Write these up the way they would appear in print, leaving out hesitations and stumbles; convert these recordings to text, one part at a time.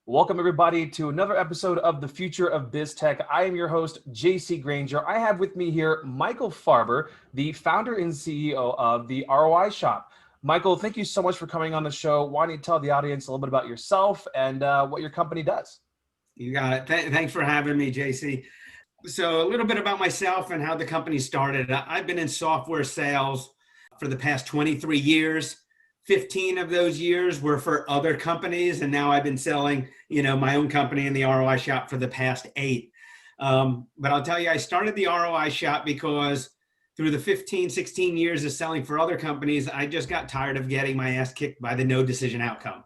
Welcome everybody to another episode of the Future of Biz Tech. I am your host, JC Granger. I have with me here Michael Farber, the founder and CEO of the ROI Shop. Michael, thank you so much for coming on the show. Why don't you tell the audience a little bit about yourself and what your company does? You got it. Thanks for having me, JC. So a little bit about myself and how the company started. I've been in software sales for the past 23 years. 15 of those years were for other companies, and now I've been selling, my own company in the ROI Shop for the past 8. But I'll tell you, I started the ROI Shop because through the 15, 16 years of selling for other companies, I just got tired of getting my ass kicked by the no decision outcome.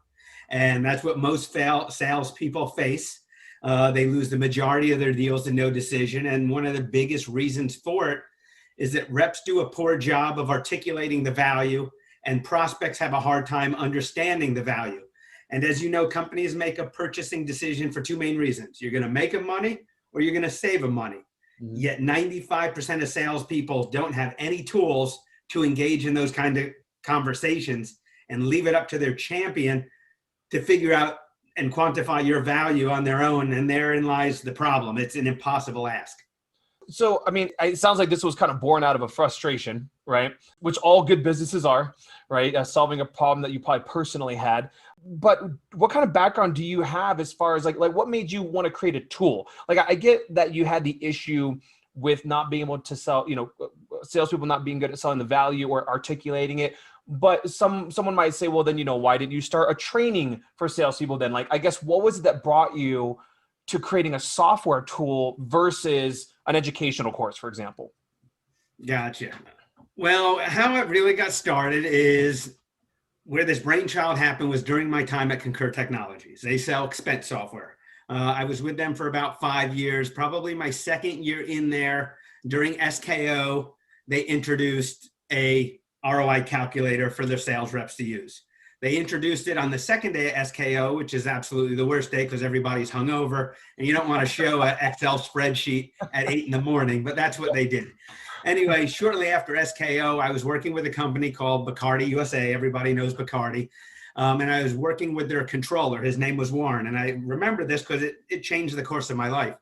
And that's what most salespeople face. They lose the majority of their deals to no decision. And one of the biggest reasons for it is that reps do a poor job of articulating the value, and prospects have a hard time understanding the value. And as you know, companies make a purchasing decision for two main reasons. You're going to make them money or you're going to save them money. Mm-hmm. Yet 95% of salespeople don't have any tools to engage in those kind of conversations and leave it up to their champion to figure out and quantify your value on their own. And therein lies the problem. It's an impossible ask. So, it sounds like this was kind of born out of a frustration, right? Which all good businesses are, right? Solving a problem that you probably personally had. But what kind of background do you have as far as like what made you want to create a tool? Like, I get that you had the issue with not being able to sell, salespeople not being good at selling the value or articulating it. But someone might say, well, then, why didn't you start a training for salespeople then? Like, I guess, what was it that brought you to creating a software tool versus an educational course, for example? Gotcha. Well, how it really got started is where this brainchild happened was during my time at Concur Technologies. They sell expense software. I was with them for about 5 years, probably my second year in there. During SKO, they introduced a ROI calculator for their sales reps to use. They introduced it on the second day of SKO, which is absolutely the worst day because everybody's hungover and you don't want to show an Excel spreadsheet at 8 a.m, but that's what they did. Anyway, shortly after SKO, I was working with a company called Bacardi USA. Everybody knows Bacardi. And I was working with their controller. His name was Warren. And I remember this because it changed the course of my life.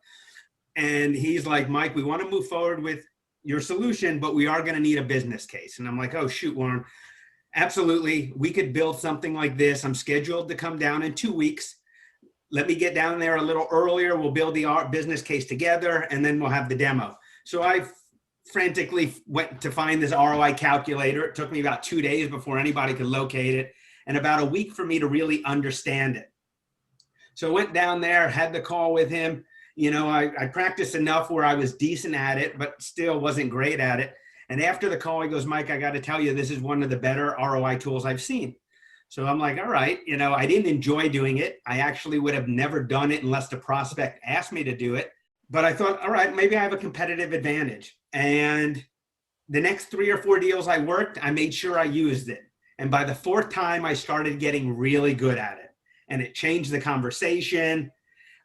And he's like, Mike, we want to move forward with your solution, but we are going to need a business case. And I'm like, oh, shoot, Warren. Absolutely. We could build something like this. I'm scheduled to come down in 2 weeks. Let me get down there a little earlier. We'll build the business case together and then we'll have the demo. So I frantically went to find this ROI calculator. It took me about 2 days before anybody could locate it and about a week for me to really understand it. So I went down there, had the call with him. I practiced enough where I was decent at it, but still wasn't great at it. And after the call, he goes, Mike, I got to tell you, this is one of the better ROI tools I've seen. So I'm like, all right, I didn't enjoy doing it. I actually would have never done it unless the prospect asked me to do it. But I thought, all right, maybe I have a competitive advantage. And the next 3 or 4 deals I worked, I made sure I used it. And by the 4th time, I started getting really good at it. And it changed the conversation.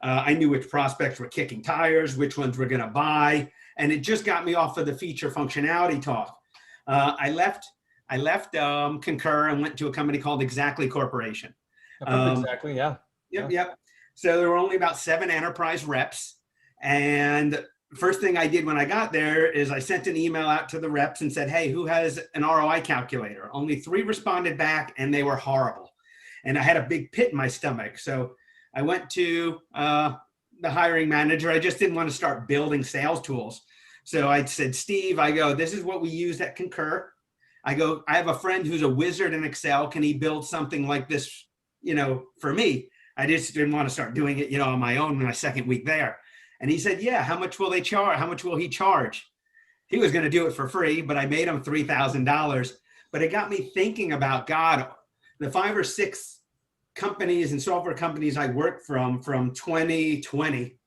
I knew which prospects were kicking tires, which ones were going to buy. And it just got me off of the feature functionality talk. I left Concur and went to a company called Exactly Corporation. Exactly, yeah. Yep. So there were only about 7 enterprise reps. And first thing I did when I got there is I sent an email out to the reps and said, hey, who has an ROI calculator? Only 3 responded back and they were horrible. And I had a big pit in my stomach. So I went to the hiring manager. I just didn't want to start building sales tools. So I said, Steve, this is what we use at Concur. I have a friend who's a wizard in Excel. Can he build something like this, for me? I just didn't want to start doing it, on my own in my second week there. And he said, yeah, how much will they charge? How much will he charge? He was going to do it for free, but I made him $3,000. But it got me thinking about, God, the 5 or 6 companies and software companies I worked from 2020,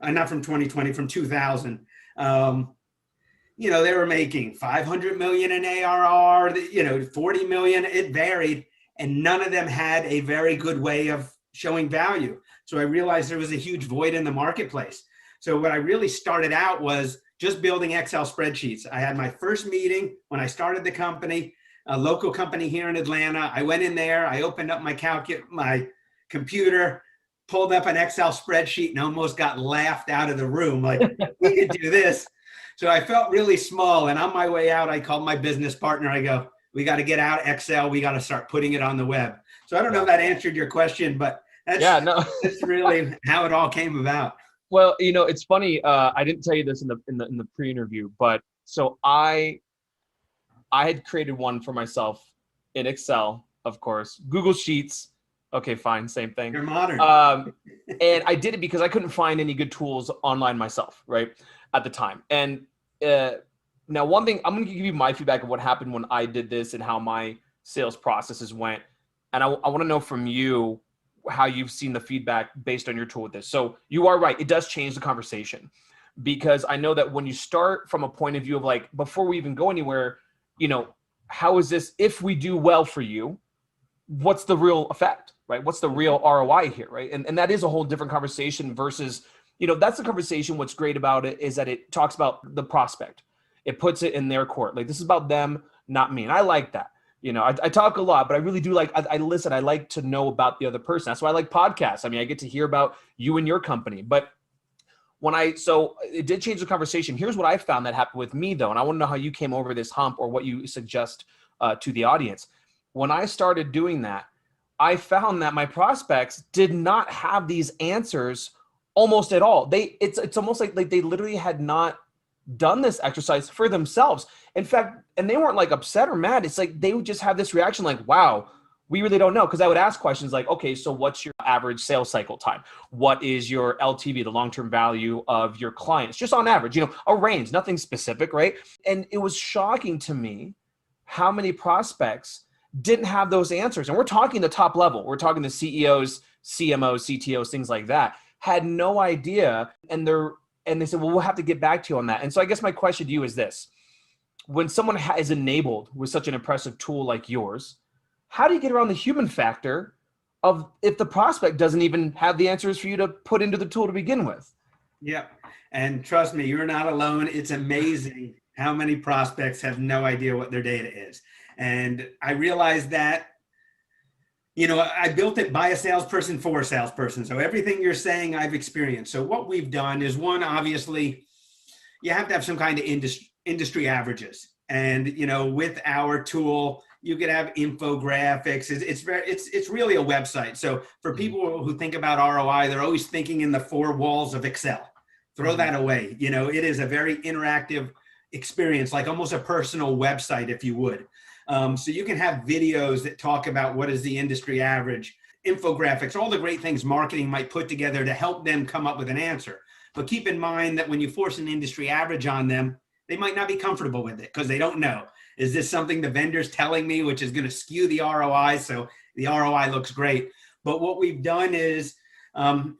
not from 2020, from 2000, they were making 500 million in ARR, 40 million, it varied. And none of them had a very good way of showing value. So I realized there was a huge void in the marketplace. So what I really started out was just building Excel spreadsheets. I had my first meeting when I started the company, a local company here in Atlanta. I went in there, I opened up my computer, pulled up an Excel spreadsheet and almost got laughed out of the room. Like, we could do this. So I felt really small. And on my way out, I called my business partner. I go, we got to get out Excel. We got to start putting it on the web. So I don't know if that answered your question, but that's really how it all came about. Well, it's funny. I didn't tell you this in the pre-interview, but so I had created one for myself in Excel, of course, Google Sheets. Okay, fine, same thing. You're modern. And I did it because I couldn't find any good tools online myself, right, at the time. And now one thing, I'm going to give you my feedback of what happened when I did this and how my sales processes went. And I want to know from you how you've seen the feedback based on your tool with this. So you are right. It does change the conversation, because I know that when you start from a point of view of like, before we even go anywhere, how is this, if we do well for you, what's the real effect, right? What's the real ROI here, right? And that is a whole different conversation versus, that's the conversation. What's great about it is that it talks about the prospect. It puts it in their court. Like, this is about them, not me. And I like that. I talk a lot, but I really do like, I listen. I like to know about the other person. That's why I like podcasts. I mean, I get to hear about you and your company. But so it did change the conversation. Here's what I found that happened with me, though. And I want to know how you came over this hump, or what you suggest to the audience. When I started doing that, I found that my prospects did not have these answers almost at all. It's almost like they literally had not done this exercise for themselves. In fact, and they weren't like upset or mad. It's like they would just have this reaction like, wow, we really don't know. Because I would ask questions like, okay, so what's your average sales cycle time? What is your LTV, the long-term value of your clients? Just on average, a range, nothing specific, right? And it was shocking to me how many prospects didn't have those answers. And we're talking the top level. We're talking the CEOs, CMOs, CTOs, things like that, had no idea. And they said, well, we'll have to get back to you on that. And so I guess my question to you is this: when someone is enabled with such an impressive tool like yours, how do you get around the human factor of if the prospect doesn't even have the answers for you to put into the tool to begin with? Yeah. And trust me, you're not alone. It's amazing how many prospects have no idea what their data is. And I realized that, I built it by a salesperson for a salesperson. So everything you're saying, I've experienced. So what we've done is, one, obviously, you have to have some kind of industry averages. And, with our tool, you could have infographics. It's really a website. So for people who think about ROI, they're always thinking in the four walls of Excel. Throw that away. It is a very interactive experience, like almost a personal website, if you would. So you can have videos that talk about what is the industry average, infographics, all the great things marketing might put together to help them come up with an answer. But keep in mind that when you force an industry average on them, they might not be comfortable with it because they don't know. Is this something the vendor's telling me, which is going to skew the ROI? So the ROI looks great. But what we've done is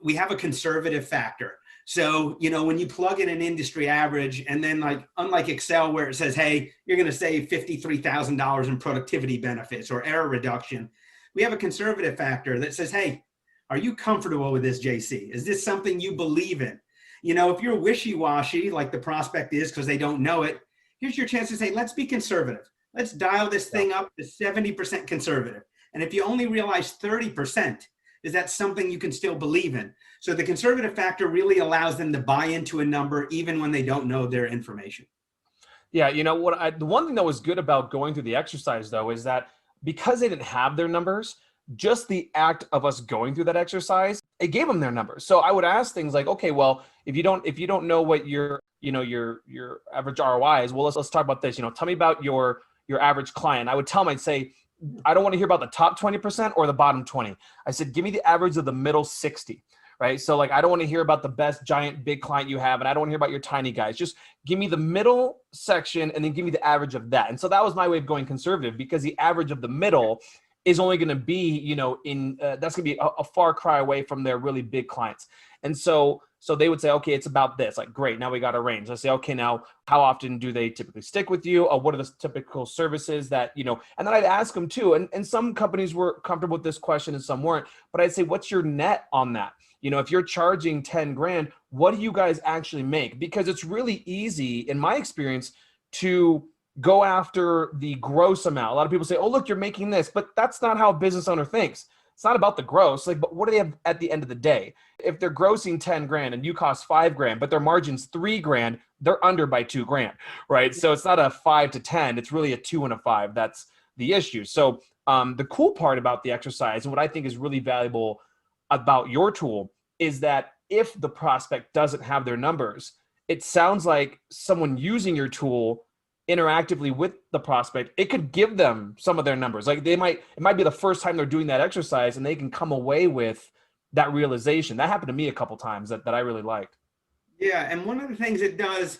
we have a conservative factor. So, when you plug in an industry average, and then unlike Excel where it says, hey, you're going to save $53,000 in productivity benefits or error reduction, we have a conservative factor that says, hey, are you comfortable with this, JC? Is this something you believe in? If you're wishy-washy like the prospect is because they don't know it, here's your chance to say, let's be conservative. Let's dial this thing up to 70% conservative. And if you only realize 30%, is that something you can still believe in? So the conservative factor really allows them to buy into a number even when they don't know their information. Yeah, the one thing that was good about going through the exercise, though, is that because they didn't have their numbers, just the act of us going through that exercise, it gave them their numbers. So I would ask things like, okay, well, if you don't know what your average ROI is, well, let's talk about this. Tell me about your average client. I would tell them, I'd say, I don't want to hear about the top 20% or the bottom 20. I said, give me the average of the middle 60. Right. So I don't want to hear about the best giant big client you have. And I don't want to hear about your tiny guys. Just give me the middle section and then give me the average of that. And so that was my way of going conservative, because the average of the middle is only going to be, that's going to be a far cry away from their really big clients. And so they would say, okay, it's about this. Like, great. Now we got a range. I say, okay, now how often do they typically stick with you? What are the typical services that, and then I'd ask them too. And some companies were comfortable with this question and some weren't, but I'd say, what's your net on that? If you're charging 10 grand, what do you guys actually make? Because it's really easy, in my experience, to go after the gross amount. A lot of people say, oh, look, you're making this, but that's not how a business owner thinks. it's not about the gross, like, but what do they have at the end of the day? If they're grossing 10 grand and you cost 5 grand, but their margin's 3 grand, they're under by 2 grand, right? So it's not a 5 to 10, it's really a 2 and a 5. That's the issue. So the cool part about the exercise, and what I think is really valuable about your tool, is that if the prospect doesn't have their numbers, it sounds like someone using your tool interactively with the prospect, it could give them some of their numbers. Like it might be the first time they're doing that exercise and they can come away with that realization. That happened to me a couple times that I really liked. Yeah. And one of the things it does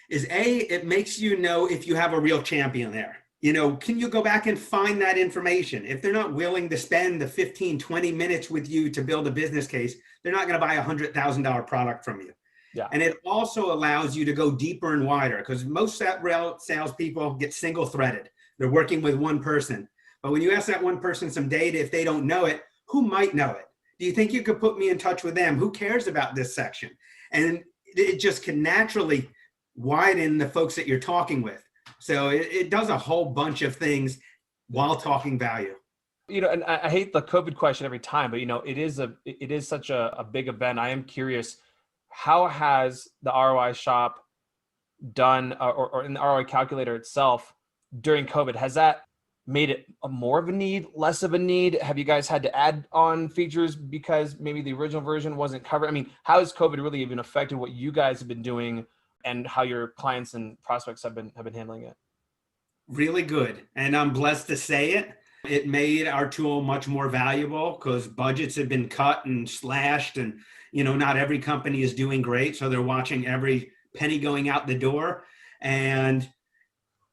is it makes you know if you have a real champion there. Can you go back and find that information? If they're not willing to spend the 15, 20 minutes with you to build a business case, they're not going to buy a $100,000 product from you. Yeah. And it also allows you to go deeper and wider, because most salespeople get single threaded. They're working with one person. But when you ask that one person some data, if they don't know it, who might know it? Do you think you could put me in touch with them? Who cares about this section? And it just can naturally widen the folks that you're talking with. So it does a whole bunch of things while talking value. And I hate the COVID question every time, but it is such a big event. I am curious, how has the ROI shop done, or in the ROI calculator itself during COVID? Has that made it more of a need, less of a need? Have you guys had to add on features because maybe the original version wasn't covered? I mean, how has COVID really even affected what you guys have been doing and how your clients and prospects have been handling it? Really good. And I'm blessed to say it. It made our tool much more valuable because budgets have been cut and slashed, and not every company is doing great. So they're watching every penny going out the door. And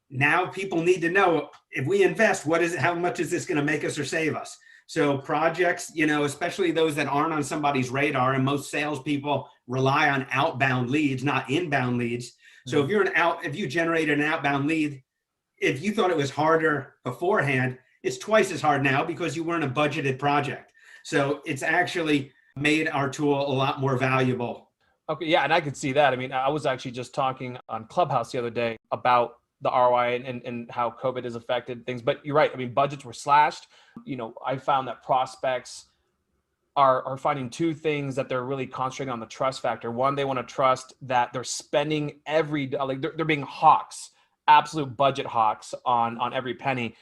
now people need to know, if we invest, how much is this going to make us or save us? So projects, especially those that aren't on somebody's radar, and most salespeople rely on outbound leads, not inbound leads. So if you generated an outbound lead, if you thought it was harder beforehand, it's twice as hard now because you weren't a budgeted project. So it's actually made our tool a lot more valuable. Okay, yeah, and I could see that. I mean, I was actually just talking on Clubhouse the other day about the ROI and how COVID has affected things. But you're right. I mean, budgets were slashed. I found that prospects are finding two things that they're really concentrating on: the trust factor. One, they want to trust that they're spending they're being hawks, absolute budget hawks on every penny.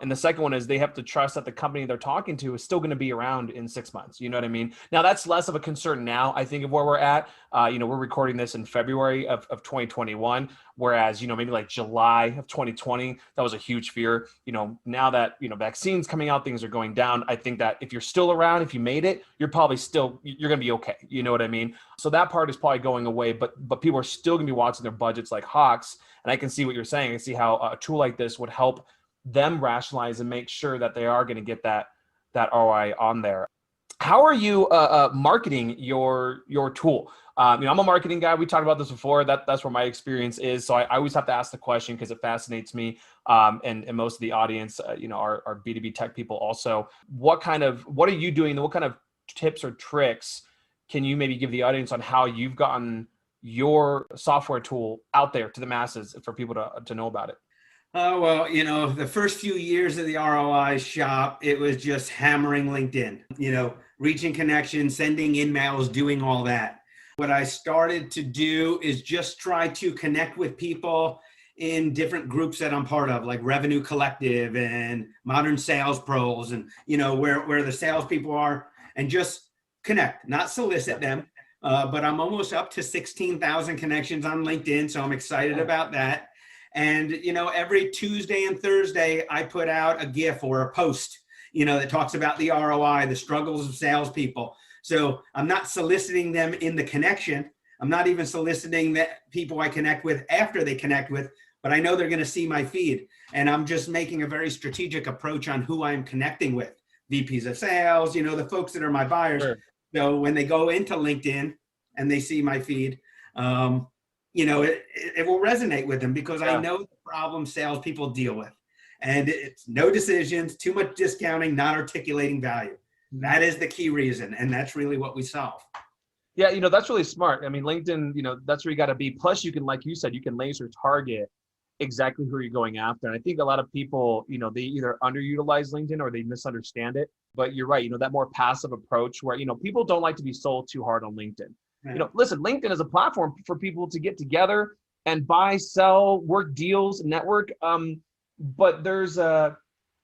And the second one is they have to trust that the company they're talking to is still going to be around in 6 months. You know what I mean? Now, that's less of a concern now, I think, of where we're at. We're recording this in February of 2021, whereas, maybe like July of 2020, that was a huge fear. Now that, vaccines coming out, things are going down. I think that if you're still around, if you made it, you're probably you're going to be okay. You know what I mean? So that part is probably going away, but people are still going to be watching their budgets like hawks. And I can see what you're saying. I see how a tool like this would help them rationalize and make sure that they are going to get that ROI on there. How are you marketing your tool? I'm a marketing guy. We talked about this before. That's where my experience is. So I always have to ask the question because it fascinates me. And most of the audience, are B2B tech people also. What are you doing? What kind of tips or tricks can you maybe give the audience on how you've gotten your software tool out there to the masses for people to know about it? Oh, well, the first few years of the ROI shop, it was just hammering LinkedIn, reaching connections, sending emails, doing all that. What I started to do is just try to connect with people in different groups that I'm part of, like Revenue Collective and Modern Sales Pros, and, where the salespeople are, and just connect, not solicit them. But I'm almost up to 16,000 connections on LinkedIn. So I'm excited about that. And, every Tuesday and Thursday, I put out a GIF or a post, that talks about the ROI, the struggles of salespeople. So I'm not soliciting them in the connection. I'm not even soliciting that people I connect with after they connect with, but I know they're going to see my feed. And I'm just making a very strategic approach on who I'm connecting with. VPs of sales, the folks that are my buyers. Sure. So when they go into LinkedIn and they see my feed, it will resonate with them because I know the problem salespeople deal with. And it's no decisions, too much discounting, not articulating value. That is the key reason. And that's really what we solve. Yeah, that's really smart. I mean, LinkedIn, that's where you got to be. Plus, you can, like you said, you can laser target exactly who you're going after. And I think a lot of people, they either underutilize LinkedIn or they misunderstand it. But you're right, that more passive approach where, people don't like to be sold too hard on LinkedIn. Right. Listen, LinkedIn is a platform for people to get together and buy, sell, work deals, network. But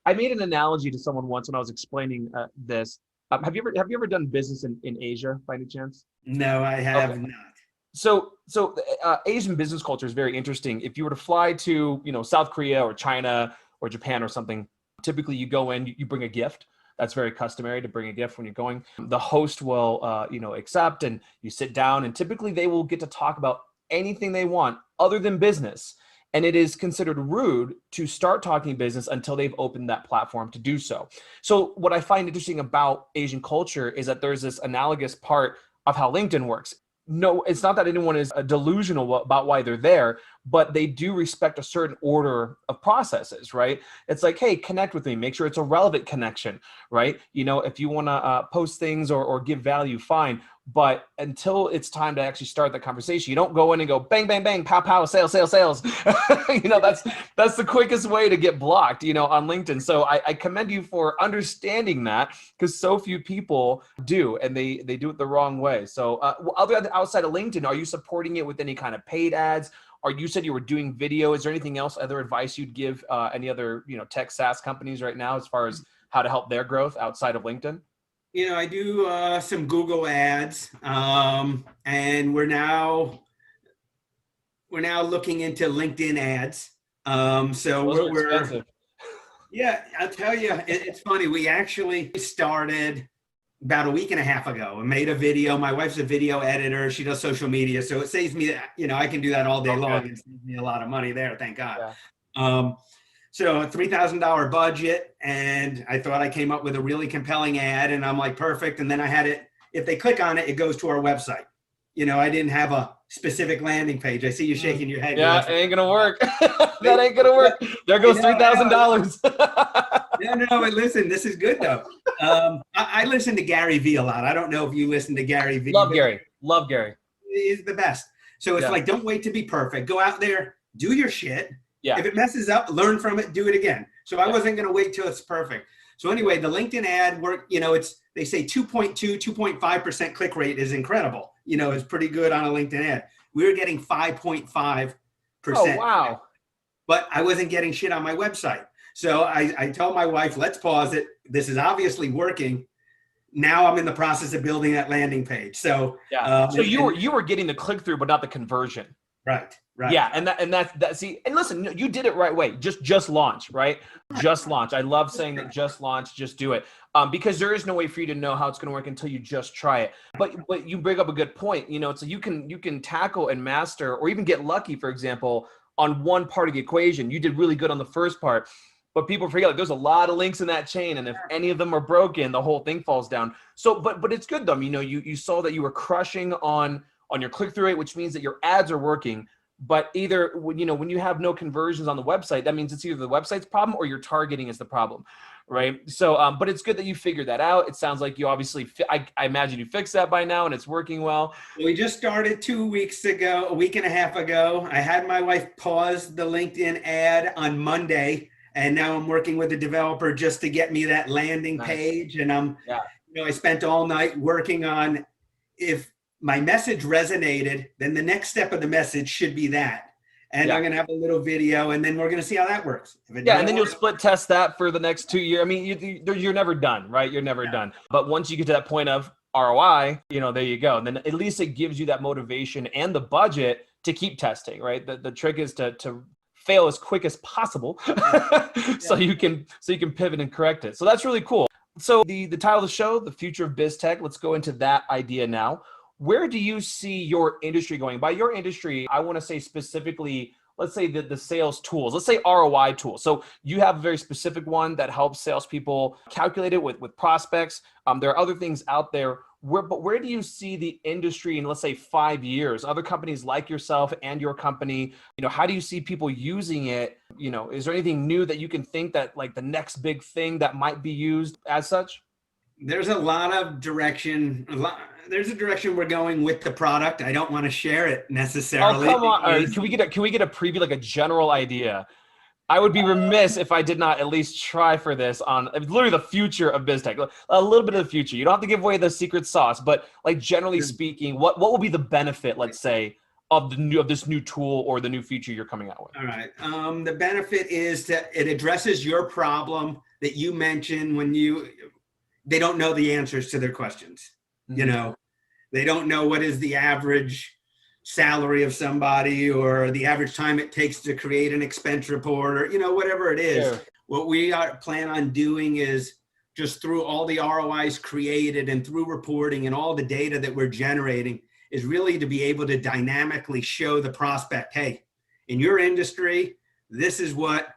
I made an analogy to someone once when I was explaining this. Have you ever done business in Asia by any chance? No, I have Okay. not. So Asian business culture is very interesting. If you were to fly to, South Korea or China or Japan or something, typically you go in, you bring a gift. That's very customary to bring a gift when you're going. The host will, accept, and you sit down, and typically they will get to talk about anything they want other than business. And it is considered rude to start talking business until they've opened that platform to do so. So what I find interesting about Asian culture is that there's this analogous part of how LinkedIn works. No, it's not that anyone is delusional about why they're there, but they do respect a certain order of processes, right? It's like, hey, connect with me, make sure it's a relevant connection, right? If you want to post things or give value, fine. But until it's time to actually start the conversation, you don't go in and go bang, bang, bang, pow, pow, sales, sales, sales. That's the quickest way to get blocked, on LinkedIn. So I commend you for understanding that, because so few people do, and they do it the wrong way. So outside of LinkedIn, are you supporting it with any kind of paid ads? Or you said you were doing video. Is there anything else, other advice you'd give any other, tech SaaS companies right now as far as how to help their growth outside of LinkedIn? I do some Google ads, and we're now looking into LinkedIn ads. So Those are we're expensive. yeah, I'll tell you, it's funny. We actually started about a week and a half ago and made a video. My wife's a video editor. She does social media. So it saves me, I can do that all day long. It saves me a lot of money there. Thank God. Yeah. So a $3,000 budget. And I thought I came up with a really compelling ad, and I'm like, perfect. And then I had it, if they click on it, it goes to our website. I didn't have a specific landing page. I see you shaking your head. Yeah, it ain't going to work. That ain't going to work. There goes $3,000. No, but listen, this is good though. I listen to Gary Vee a lot. I don't know if you listen to Gary Vee. Love Gary. He's the best. So it's like, don't wait to be perfect. Go out there, do your shit. Yeah. If it messes up, learn from it, do it again. So I wasn't going to wait till it's perfect. So anyway, the LinkedIn ad work, they say 2.5% click rate is incredible. It's pretty good on a LinkedIn ad. We were getting 5.5%. Oh, wow. But I wasn't getting shit on my website. So I told my wife, let's pause it. This is obviously working. Now I'm in the process of building that landing page. So yeah. So you were getting the click through, but not the conversion. Right. Yeah, and that's see, and listen, you did it right way. Just launch, right? Just launch. I love saying that. Just launch, just do it. Because there is no way for you to know how it's going to work until you just try it. But you bring up a good point. So you can tackle and master, or even get lucky, for example, on one part of the equation. You did really good on the first part, but people forget, like, there's a lot of links in that chain, and if any of them are broken, the whole thing falls down. So, but it's good though. You saw that you were crushing on your click-through rate, which means that your ads are working. But either when you have no conversions on the website, that means it's either the website's problem or your targeting is the problem, right? So, but it's good that you figured that out. It sounds like you obviously, I imagine you fixed that by now and it's working well. We just started 2 weeks ago, a week and a half ago. I had my wife pause the LinkedIn ad on Monday, and now I'm working with a developer just to get me that landing page. And I spent all night working on, if my message resonated, then the next step of the message should be that. And I'm going to have a little video, and then we're going to see how that works. And then you'll split test that for the next 2 years. I mean, you're never done, right? You're never done. But once you get to that point of ROI, there you go. And then at least it gives you that motivation and the budget to keep testing, right? The trick is to fail as quick as possible so you can pivot and correct it. So that's really cool. So the title of the show, The Future of Biz Tech, let's go into that idea now. Where do you see your industry going? By your industry, I want to say specifically, let's say the sales tools, let's say ROI tools. So you have a very specific one that helps salespeople calculate it with prospects. There are other things out there. But where do you see the industry in, let's say, 5 years? Other companies like yourself and your company, how do you see people using it? Is there anything new that you can think that, like, the next big thing that might be used as such? There's a lot of direction. there's a direction we're going with the product. I don't want to share it Oh, necessarily. come on. All right, can we get a preview, like a general idea? I would be remiss if I did not at least try for this on literally the future of BizTech, a little bit of the future. You don't have to give away the secret sauce, but like generally speaking, what will be the benefit, let's say, of this new tool or the new feature you're coming out with? All right. The benefit is that it addresses your problem that you mentioned when they don't know the answers to their questions. Mm-hmm. They don't know what is the average salary of somebody or the average time it takes to create an expense report or, whatever it is. Sure. What we plan on doing is just through all the ROIs created and through reporting and all the data that we're generating is really to be able to dynamically show the prospect, hey, in your industry, this is what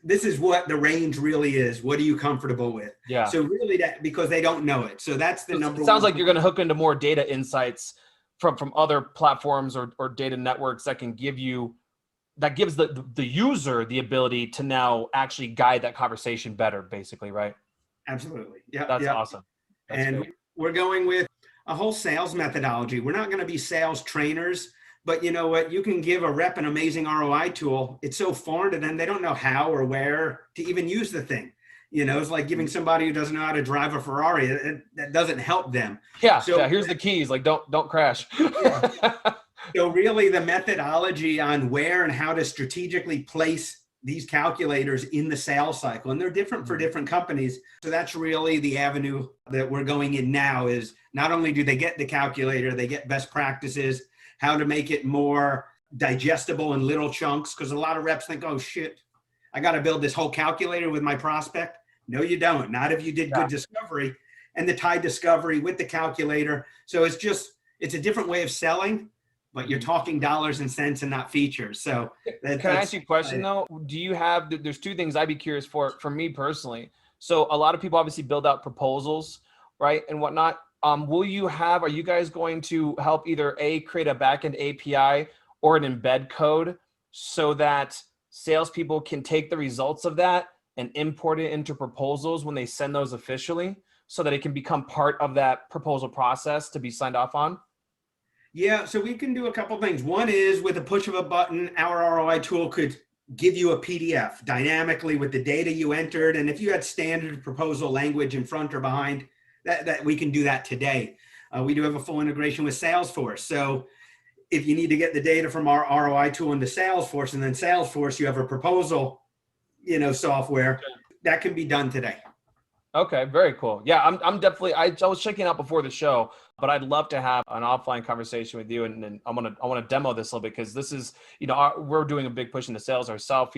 this is what the range really is. What are you comfortable with? Yeah. So really because they don't know it. So that's the number one. It sounds like you're going to hook into more data insights from other platforms or data networks that gives the user the ability to now actually guide that conversation better, basically, right? Absolutely. Yeah. That's awesome. That's great. We're going with a whole sales methodology. We're not going to be sales trainers, but you know what? You can give a rep an amazing ROI tool. It's so foreign to them. They don't know how or where to even use the thing. It's like giving somebody who doesn't know how to drive a Ferrari. That doesn't help them. Yeah. So here's the keys. Like, don't crash. So really the methodology on where and how to strategically place these calculators in the sales cycle, and they're different for different companies. So that's really the avenue that we're going in now is not only do they get the calculator, they get best practices, how to make it more digestible in little chunks. Because a lot of reps think, oh shit, I got to build this whole calculator with my prospect. No, you don't. Not if you did good discovery and the tie discovery with the calculator. So it's a different way of selling, but you're talking dollars and cents and not features. So can I ask you a question though? Do you have, there's two things I'd be curious for me personally. So a lot of people obviously build out proposals, right? And whatnot. Are you guys going to help either create a backend API or an embed code so that salespeople can take the results of that and import it into proposals when they send those officially so that it can become part of that proposal process to be signed off on? Yeah, so we can do a couple things. One is with a push of a button, our ROI tool could give you a PDF dynamically with the data you entered. And if you had standard proposal language in front or behind, that we can do that today. We do have a full integration with Salesforce. So if you need to get the data from our ROI tool into Salesforce and then Salesforce, you have a proposal, software that can be done today. Okay, very cool. Yeah, I'm definitely. I was checking out before the show, but I'd love to have an offline conversation with you, and I want to demo this a little bit because this is, we're doing a big push into sales ourselves.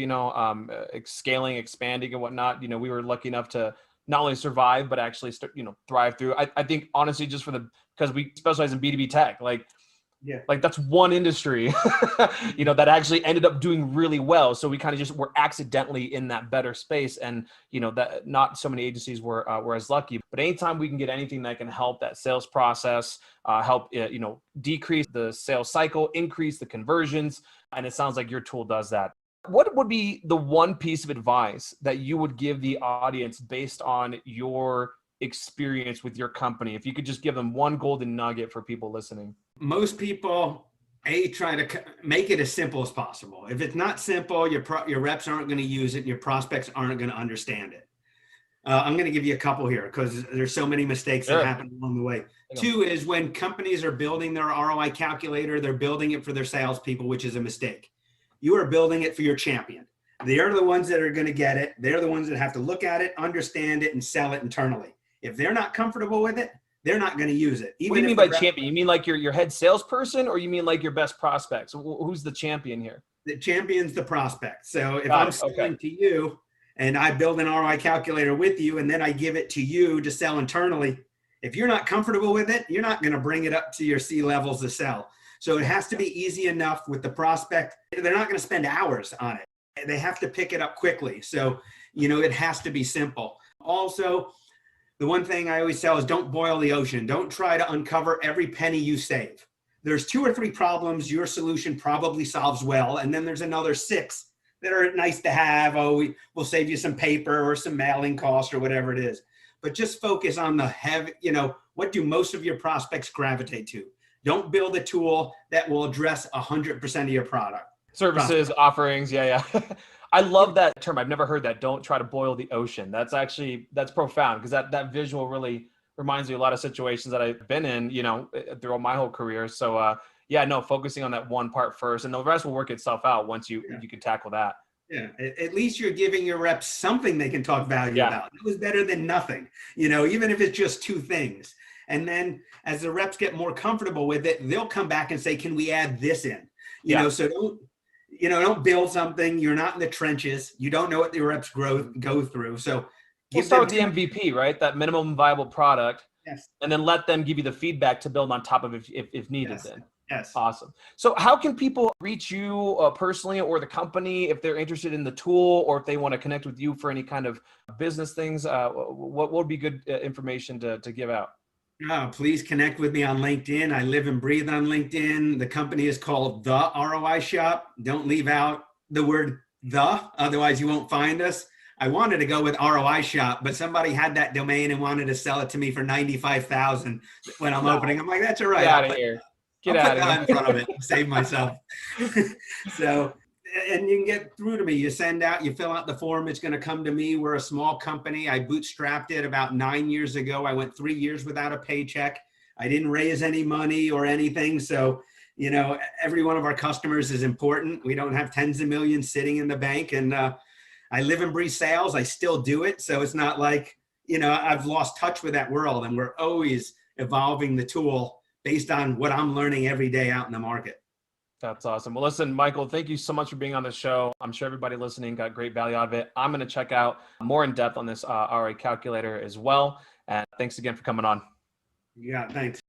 Scaling, expanding, and whatnot. We were lucky enough to not only survive but actually thrive through. I think honestly, just because we specialize in B2B tech, like that's one industry, that actually ended up doing really well. So we kind of just were accidentally in that better space. And, that not so many agencies were as lucky, but anytime we can get anything that can help that sales process, help, decrease the sales cycle, increase the conversions. And it sounds like your tool does that. What would be the one piece of advice that you would give the audience based on your experience with your company? If you could just give them one golden nugget for people listening. Most people, try to make it as simple as possible. If it's not simple, your reps aren't going to use it and your prospects aren't going to understand it. I'm going to give you a couple here because there's so many mistakes that happen along the way. Two is when companies are building their ROI calculator, they're building it for their salespeople, which is a mistake. You are building it for your champion. They're the ones that are going to get it. They're the ones that have to look at it, understand it, and sell it internally. If they're not comfortable with it, they're not going to use it. What do you mean by champion? You mean like your head salesperson, or you mean like your best prospects? Who's the champion here? The champion's the prospect. So if I'm selling to you and I build an ROI calculator with you and then I give it to you to sell internally, if you're not comfortable with it, you're not going to bring it up to your C levels to sell. So it has to be easy enough with the prospect. They're not going to spend hours on it. They have to pick it up quickly. So, it has to be simple. Also, the one thing I always tell is don't boil the ocean. Don't try to uncover every penny you save. There's 2 or 3 problems your solution probably solves well. And then there's another 6 that are nice to have. Oh, we'll save you some paper or some mailing cost or whatever it is. But just focus on the heavy, what do most of your prospects gravitate to? Don't build a tool that will address 100% of your product. Services, offerings. Yeah. I love that term. I've never heard that. Don't try to boil the ocean. That's profound, because that visual really reminds me of a lot of situations that I've been in, throughout my whole career. So focusing on that one part first, and the rest will work itself out once you can tackle that. Yeah, at least you're giving your reps something they can talk value about. It was better than nothing, even if it's just two things. And then as the reps get more comfortable with it, they'll come back and say, can we add this in? So don't build something. You're not in the trenches. You don't know what the reps go through. So we'll start with the MVP, right? That minimum viable product. Yes. And then let them give you the feedback to build on top of if needed. Yes. Then. Yes. Awesome. So how can people reach you personally, or the company, if they're interested in the tool, or if they want to connect with you for any kind of business things? What would be good information to give out? Please connect with me on LinkedIn. I live and breathe on LinkedIn. The company is called The ROI Shop. Don't leave out the word the, otherwise you won't find us. I wanted to go with ROI Shop, but somebody had that domain and wanted to sell it to me for $95,000 when I'm opening. I'm like, that's all right. Get out of here. Get out of here. In front of it. Save myself. So, and you can get through to me. You fill out the form. It's going to come to me. We're a small company. I bootstrapped it about 9 years ago. I went 3 years without a paycheck. I didn't raise any money or anything. So, every one of our customers is important. We don't have tens of millions sitting in the bank. And I live and breathe sales. I still do it. So it's not like, I've lost touch with that world, and we're always evolving the tool based on what I'm learning every day out in the market. That's awesome. Well, listen, Michael, thank you so much for being on the show. I'm sure everybody listening got great value out of it. I'm going to check out more in depth on this ROI calculator as well. And thanks again for coming on. Yeah, thanks.